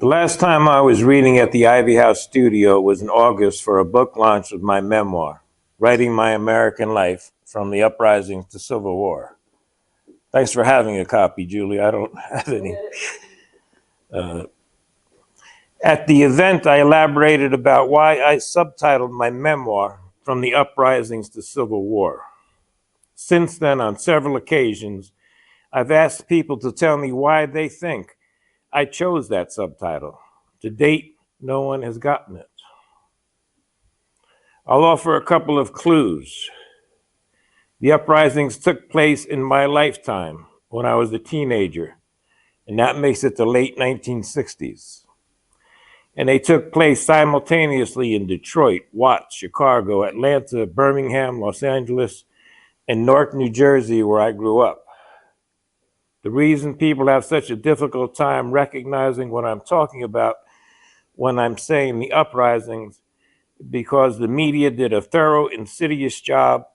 The last time I was reading at the Ivy House studio was in August for a book launch of my memoir, Writing My American Life from the Uprisings to Civil War. Thanks for having a copy, Julie. I don't have any. At the event, I elaborated about why I subtitled my memoir From the Uprisings to Civil War. Since then, on several occasions, I've asked people to tell me why they think I chose that subtitle. To date, no one has gotten it. I'll offer a couple of clues. The uprisings took place in my lifetime when I was a teenager, and that makes it the late 1960s. And they took place simultaneously in Detroit, Watts, Chicago, Atlanta, Birmingham, Los Angeles, and Newark, New Jersey, where I grew up. The reason people have such a difficult time recognizing what I'm talking about when I'm saying the uprisings, because the media did a thorough, insidious job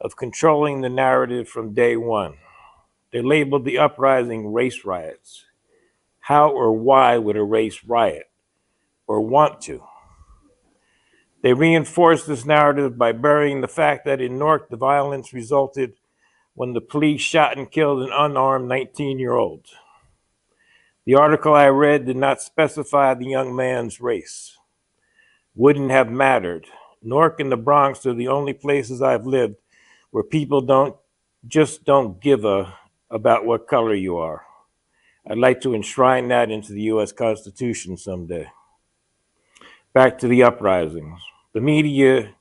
of controlling the narrative from day one. They labeled the uprising race riots. How or why would a race riot or want to? They reinforced this narrative by burying the fact that in Newark, the violence resulted when the police shot and killed an unarmed 19-year-old. The article I read did not specify the young man's race. Wouldn't have mattered. Newark and the Bronx are the only places I've lived where people don't give a about what color you are. I'd like to enshrine that into the U.S. Constitution someday. Back to the uprisings. The media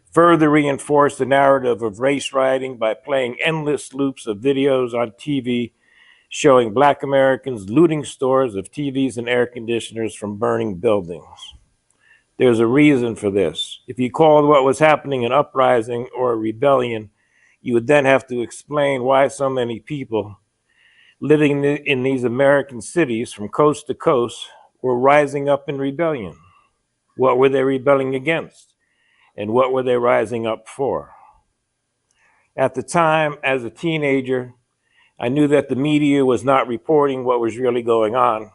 further reinforced the narrative of race rioting by playing endless loops of videos on TV showing Black Americans looting stores of TVs and air conditioners from burning buildings. There's a reason for this. If you called what was happening an uprising or a rebellion, you would then have to explain why so many people living in these American cities from coast to coast were rising up in rebellion. What were they rebelling against? And what were they rising up for? At the time, as a teenager, I knew that the media was not reporting what was really going on,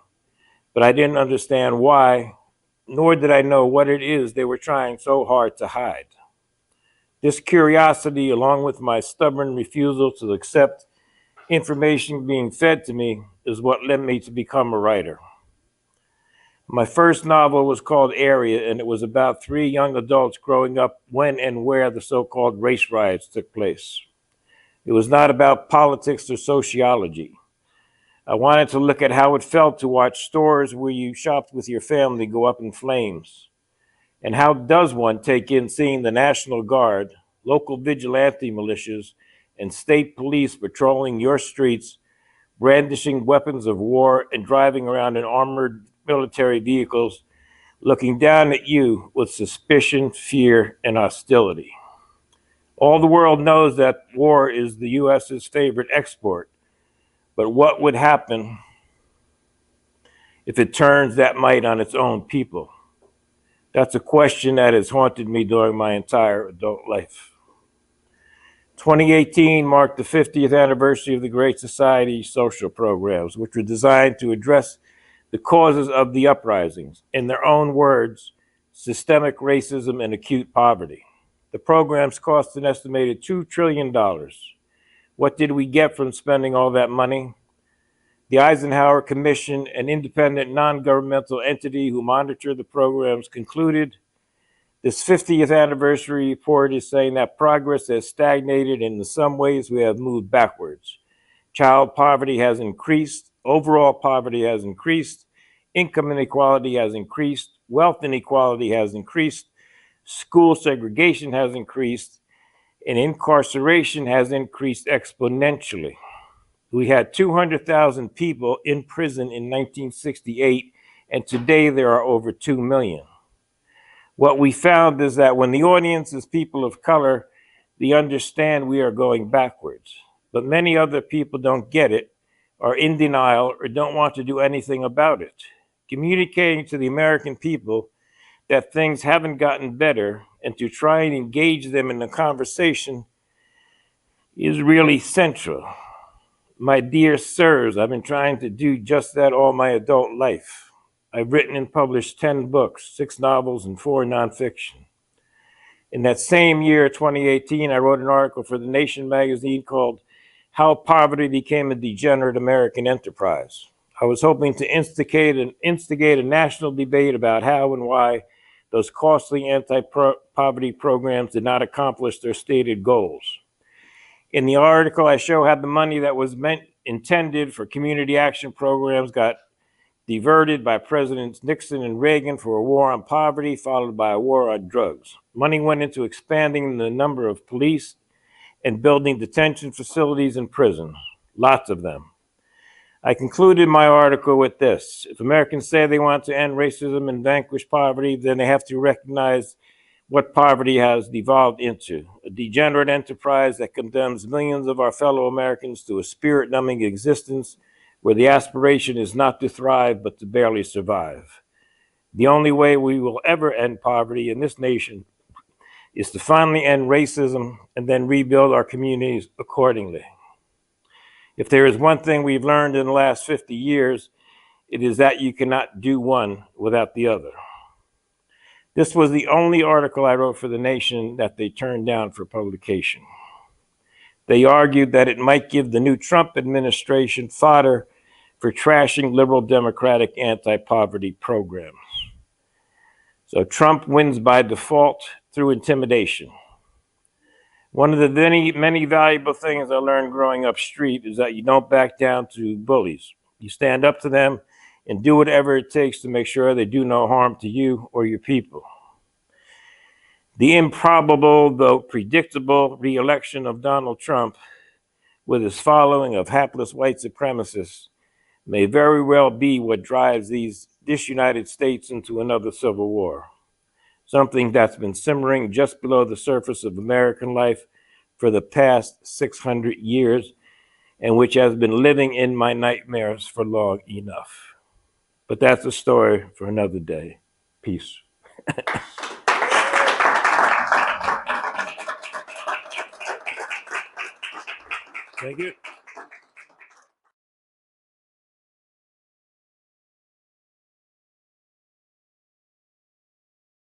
but I didn't understand why, nor did I know what it is they were trying so hard to hide. This curiosity, along with my stubborn refusal to accept information being fed to me, is what led me to become a writer. My first novel was called Area, and it was about 3 young adults growing up when and where the so-called race riots took place. It was not about politics or sociology. I wanted to look at how it felt to watch stores where you shopped with your family go up in flames. And how does one take in seeing the National Guard, local vigilante militias, and state police patrolling your streets, brandishing weapons of war and driving around in armored military vehicles, looking down at you with suspicion, fear, and hostility? All the world knows that war is the U.S.'s favorite export. But what would happen if it turns that might on its own people? That's a question that has haunted me during my entire adult life. 2018 marked the 50th anniversary of the Great Society social programs, which were designed to address the causes of the uprisings. In their own words, systemic racism and acute poverty. The programs cost an estimated $2 trillion. What did we get from spending all that money? The Eisenhower Commission, an independent non-governmental entity who monitored the programs, concluded this 50th anniversary report is saying that progress has stagnated and in some ways we have moved backwards. Child poverty has increased, overall poverty has increased, income inequality has increased, wealth inequality has increased, school segregation has increased, and incarceration has increased exponentially. We had 200,000 people in prison in 1968, and today there are over 2 million. What we found is that when the audience is people of color, they understand we are going backwards. But many other people don't get it, are in denial, or don't want to do anything about it. Communicating to the American people that things haven't gotten better and to try and engage them in the conversation is really central. My dear sirs, I've been trying to do just that all my adult life. I've written and published 10 books, 6 novels, and 4 nonfiction. In that same year, 2018, I wrote an article for The Nation magazine called How Poverty Became a Degenerate American Enterprise. I was hoping to instigate a national debate about how and why those costly anti-poverty programs did not accomplish their stated goals. In the article, I show how the money that was intended for community action programs got diverted by Presidents Nixon and Reagan for a war on poverty, followed by a war on drugs. Money went into expanding the number of police and building detention facilities and prisons, lots of them. I concluded my article with this: if Americans say they want to end racism and vanquish poverty, then they have to recognize what poverty has devolved into: a degenerate enterprise that condemns millions of our fellow Americans to a spirit-numbing existence where the aspiration is not to thrive, but to barely survive. The only way we will ever end poverty in this nation is to finally end racism and then rebuild our communities accordingly. If there is one thing we've learned in the last 50 years, it is that you cannot do one without the other. This was the only article I wrote for The Nation that they turned down for publication. They argued that it might give the new Trump administration fodder for trashing liberal Democratic anti-poverty programs. So Trump wins by default through intimidation. One of the many valuable things I learned growing up street is that you don't back down to bullies. You stand up to them and do whatever it takes to make sure they do no harm to you or your people. The improbable, though predictable, re-election of Donald Trump with his following of hapless white supremacists may very well be what drives this United States into another civil war, something that's been simmering just below the surface of American life for the past 600 years and which has been living in my nightmares for long enough. But that's a story for another day. Peace. Thank you.